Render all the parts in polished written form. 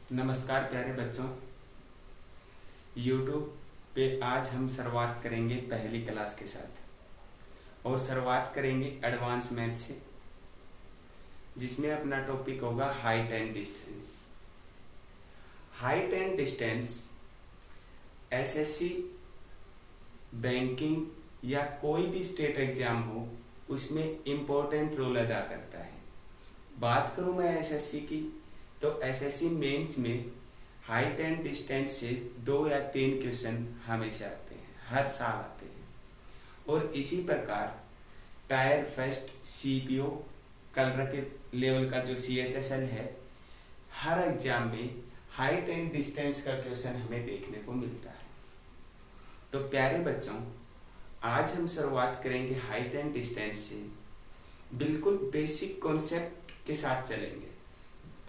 नमस्कार प्यारे बच्चों। YouTube पे आज हम शुरुआत करेंगे पहली क्लास के साथ और शुरुआत करेंगे एडवांस मैथ से, जिसमें अपना टॉपिक होगा height and distance. Height and distance SSC, banking या कोई भी स्टेट एग्जाम हो उसमें इम्पोर्टेंट रोल अदा करता है। बात करूँ मैं एसएससी की, तो एसएससी मेंस में हाइट एंड डिस्टेंस से 2 या 3 क्वेश्चन हमेशा आते हैं, हर साल आते हैं। और इसी प्रकार टायर फर्स्ट सीपीओ कलर के लेवल का जो सीएचएसएल है, हर एग्जाम में हाइट एंड डिस्टेंस का क्वेश्चन हमें देखने को मिलता है। तो प्यारे बच्चों, आज हम शुरुआत करेंगे हाइट एंड डिस्टेंस से। बिल्कुल बेसिक कॉन्सेप्ट के साथ चलेंगे,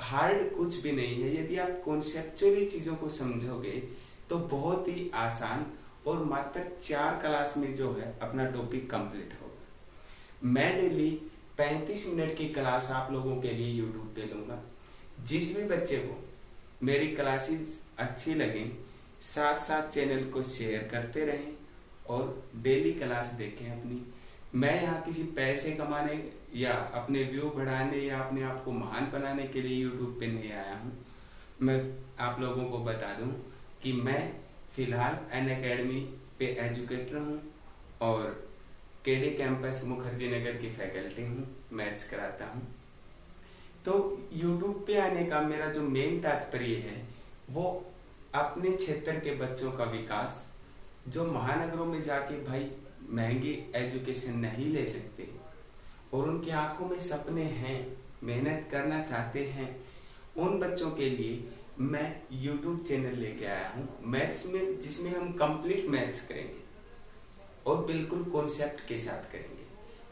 हार्ड कुछ भी नहीं है। यदि आप कॉन्सेप्चुअली चीज़ों को समझोगे तो बहुत ही आसान और मात्र 4 क्लास में जो है अपना टॉपिक कंप्लीट होगा। मैं डेली 35 मिनट की क्लास आप लोगों के लिए यूट्यूब पे लूँगा। जिस भी बच्चे को मेरी क्लासेस अच्छी लगें, साथ साथ चैनल को शेयर करते रहें और डेली क्लास देखें अपनी। मैं यहाँ किसी पैसे कमाने या अपने व्यू बढ़ाने या अपने आप को महान बनाने के लिए यूट्यूब पे नहीं आया हूँ। मैं आप लोगों को बता दूँ कि मैं फ़िलहाल अनअकैडमी पे एजुकेटर हूँ और केडी कैंपस मुखर्जी नगर की फैकल्टी हूँ, मैथ्स कराता हूँ। तो यूट्यूब पे आने का मेरा जो मेन तात्पर्य है वो अपने क्षेत्र के बच्चों का विकास, जो महानगरों में जाके भाई महंगी एजुकेशन नहीं ले सकते और उनकी आंखों में सपने हैं, मेहनत करना चाहते हैं, उन बच्चों के लिए मैं YouTube चैनल लेके आया हूँ मैथ्स में, जिसमें हम कंप्लीट मैथ्स करेंगे और बिल्कुल कॉन्सेप्ट के साथ करेंगे।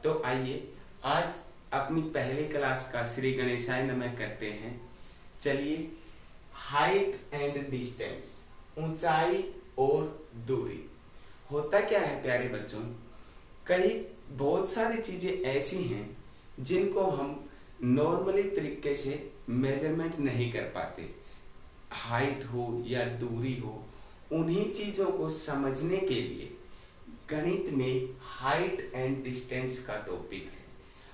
तो आइए आज अपनी पहली क्लास का श्री गणेशाय नमः करते हैं। चलिए, हाइट एंड डिस्टेंस, ऊंचाई और दूरी। होता क्या है प्यारे बच्चों, बहुत सारी चीज़ें ऐसी हैं जिनको हम नॉर्मली तरीके से मेजरमेंट नहीं कर पाते। हाइट हो या दूरी हो, उन्हीं चीज़ों को समझने के लिए गणित में हाइट एंड डिस्टेंस का टॉपिक है।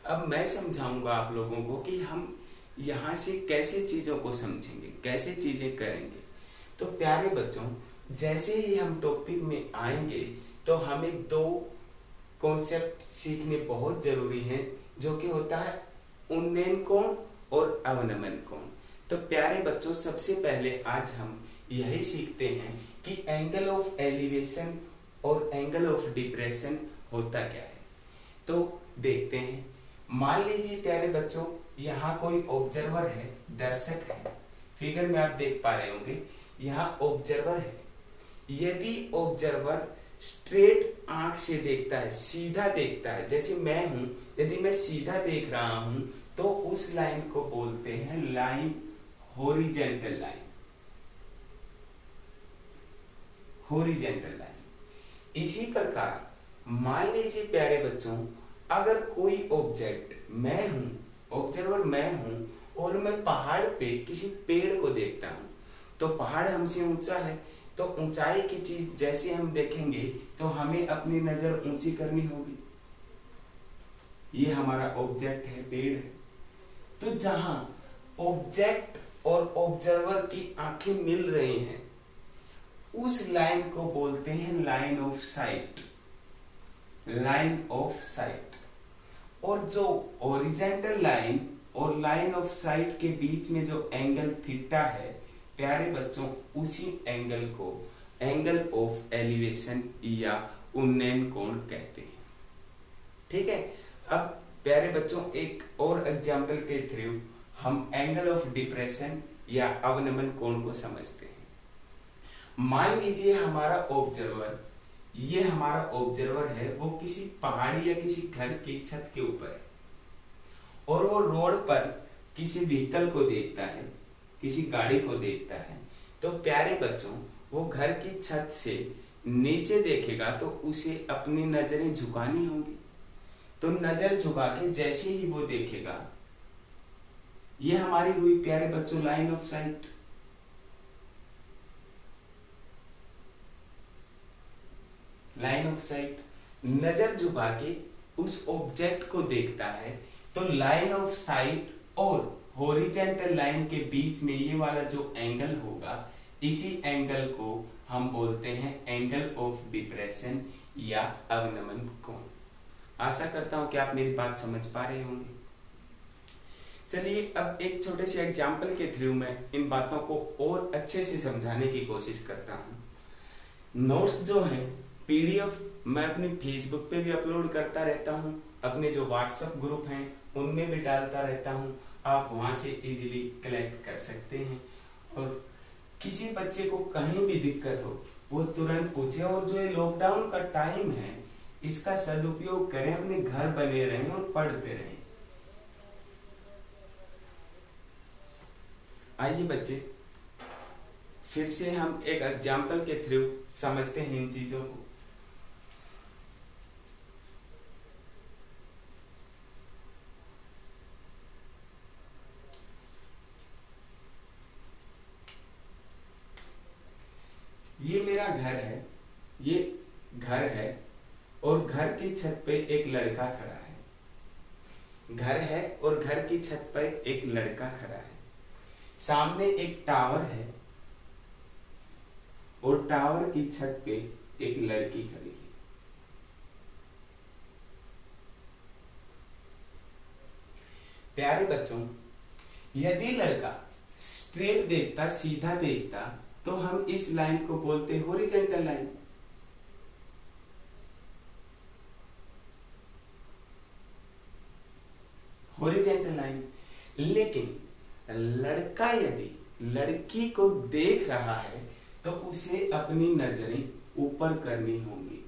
अब मैं समझाऊंगा आप लोगों को कि हम यहाँ से कैसे चीज़ों को समझेंगे, कैसे चीज़ें करेंगे। तो प्यारे बच्चों, जैसे ही हम टॉपिक में आएंगे तो हमें 2 कॉन्सेप्ट सीखने बहुत जरूरी हैं, जो कि होता है उन्नयन कोण और अवनमन कोण। तो प्यारे बच्चों, सबसे पहले आज हम यही सीखते हैं कि एंगल ऑफ एलिवेशन और एंगल ऑफ डिप्रेशन होता क्या है। तो देखते हैं। मान लीजिए प्यारे बच्चों, यहाँ कोई ऑब्जर्वर है, दर्शक है। फिगर में आप देख पा रहे होंगे, यहाँ ऑब्जर्वर है। यदि ऑब्जर्वर स्ट्रेट आंख से देखता है, सीधा देखता है, जैसे मैं हूं, यदि मैं सीधा देख रहा हूं तो उस लाइन को बोलते हैं line, horizontal line, horizontal line. इसी प्रकार मान लीजिए प्यारे बच्चों, अगर कोई ऑब्जेक्ट, मैं हूं, ऑब्जर्वर मैं हूं और मैं पहाड़ पे किसी पेड़ को देखता हूं, तो पहाड़ हमसे ऊंचा है, तो ऊंचाई की चीज जैसे हम देखेंगे तो हमें अपनी नजर ऊंची करनी होगी। ये हमारा ऑब्जेक्ट है, पेड़ है। तो जहां ऑब्जेक्ट और ऑब्जर्वर की आंखें मिल रही हैं, उस लाइन को बोलते हैं line of site, line of site. और जो हॉरिजॉन्टल लाइन और लाइन ऑफ साइट के बीच में जो एंगल थीटा है प्यारे बच्चों, उसी एंगल को एंगल ऑफ एलिवेशन या उन्नयन कोण कहते हैं। ठीक है। अब प्यारे बच्चों, एक और एग्जांपल के थ्रू हम एंगल ऑफ डिप्रेशन या अवनमन कोण को समझते हैं। मान लीजिए हमारा ऑब्जर्वर, ये हमारा ऑब्जर्वर है, वो किसी पहाड़ी या किसी घर की छत के ऊपर है और वो रोड पर किसी व्हीकल को देखता है, किसी गाड़ी को देखता है। तो प्यारे बच्चों, वो घर की छत से नीचे देखेगा तो उसे अपनी नजरें झुकानी होंगी। तो नजर झुका के जैसे ही वो देखेगा, ये हमारी हुई प्यारे बच्चों line of site. Line of site, नजर झुका के उस ऑब्जेक्ट को देखता है, तो लाइन ऑफ साइट और हॉरिजेंटल लाइन के बीच में ये वाला जो एंगल होगा, इसी एंगल को हम बोलते हैं एंगल ऑफ डिप्रेशन या अवनमन कोण। आशा करता हूं कि आप मेरी बात समझ पा रहे होंगे। चलिए अब एक छोटे से एग्जाम्पल के थ्रू मैं इन बातों को और अच्छे से समझाने की कोशिश करता हूं। नोट्स जो हैं पीडीएफ मैं अपनी फेसबुक पे भी अपलोड करता रहता हूं, अपने जो व्हाट्सएप ग्रुप हैं उनमें भी डालता रहता हूं, आप वहां से इजीली कलेक्ट कर सकते हैं। और किसी बच्चे को कहीं भी दिक्कत हो वो तुरंत पूछे। और जो ये लॉकडाउन का टाइम है इसका सदुपयोग करें, अपने घर बने रहें और पढ़ते रहें। आइए बच्चे फिर से हम एक एग्जाम्पल के थ्रू समझते हैं इन चीजों को। ये मेरा घर है, ये घर है और घर की छत पे एक लड़का खड़ा है। घर है और घर की छत पर एक लड़का खड़ा है। सामने एक टावर है और टावर की छत पे एक लड़की खड़ी है। प्यारे बच्चों, यदि लड़का स्ट्रेट देखता, सीधा देखता, तो हम इस लाइन को बोलते हॉरिजॉन्टल लाइन। Horizontal line. लेकिन लड़का यदि लड़की को देख रहा है तो उसे अपनी नजरें ऊपर करनी होंगी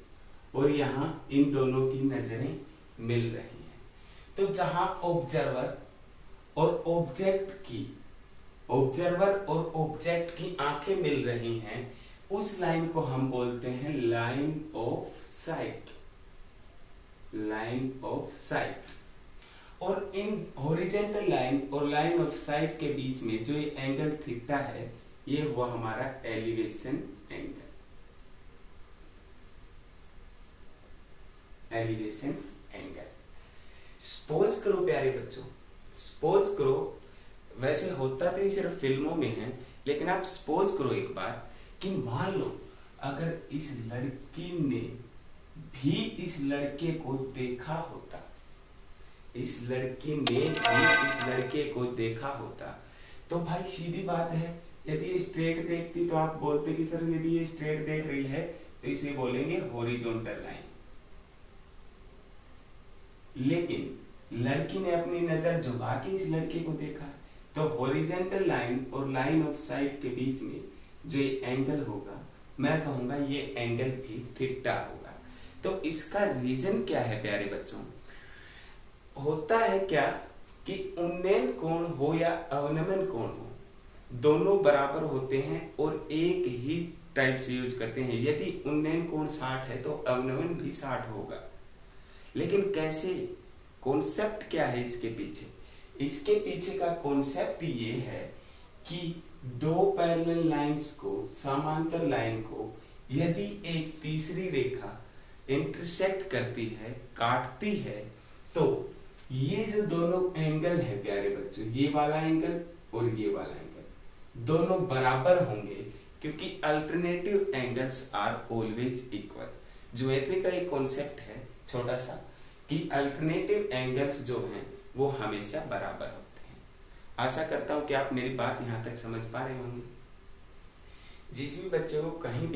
और यहाँ इन दोनों की नजरें मिल रही हैं। तो जहां ऑब्जर्वर और ऑब्जेक्ट की आंखें मिल रही हैं, उस लाइन को हम बोलते हैं line of site. Line of site. और इन हॉरिजॉन्टल लाइन और लाइन ऑफ साइट के बीच में जो ये एंगल थीटा है, ये हुआ हमारा elevation angle. Elevation angle. Suppose करो प्यारे बच्चों, सपोज करो, वैसे होता तो ये सिर्फ फिल्मों में है, लेकिन आप सपोज करो एक बार कि मान लो अगर इस लड़की ने भी इस लड़के को देखा होता, इस लड़की ने भी इस लड़के को देखा होता, तो भाई सीधी बात है, यदि ये स्ट्रेट देखती तो आप बोलते कि सर यदि ये स्ट्रेट देख रही है तो इसे बोलेंगे हॉरिजॉन्टल लाइन। लेकिन लड़की ने अपनी नजर झुका के इस लड़के को देखा, तो हॉरिजॉन्टल लाइन और लाइन ऑफ साइट के बीच में जो ये एंगल होगा, मैं कहूंगा ये एंगल भी थीटा होगा। तो इसका रीजन क्या है प्यारे बच्चों? होता है क्या कि उन्नयन कोण हो या अवनमन कोण हो, दोनों बराबर होते हैं और एक ही टाइप से यूज करते हैं। यदि उन्नयन कोण 60 है तो अवनमन भी 60 होगा। लेकिन कैसे, कॉन्सेप्ट क्या है इसके पीछे? इसके पीछे का कॉन्सेप्ट ये है कि दो पैरेलल लाइंस को, समांतर लाइन को यदि एक तीसरी रेखा इंटरसेक्ट करती है, काटती है, तो ये जो दोनों एंगल है प्यारे बच्चों, ये वाला एंगल और ये वाला एंगल दोनों बराबर होंगे, क्योंकि alternative angles are always equal. Geometry का एक कॉन्सेप्ट है छोटा सा कि अल्टरनेटिव एंगल्स जो हैं वो हमेशा बराबर होते हैं। आशा करता हूं कि आप मेरी बात यहां तक समझ पा रहे होंगे। जिस भी बच्चे को कहीं भी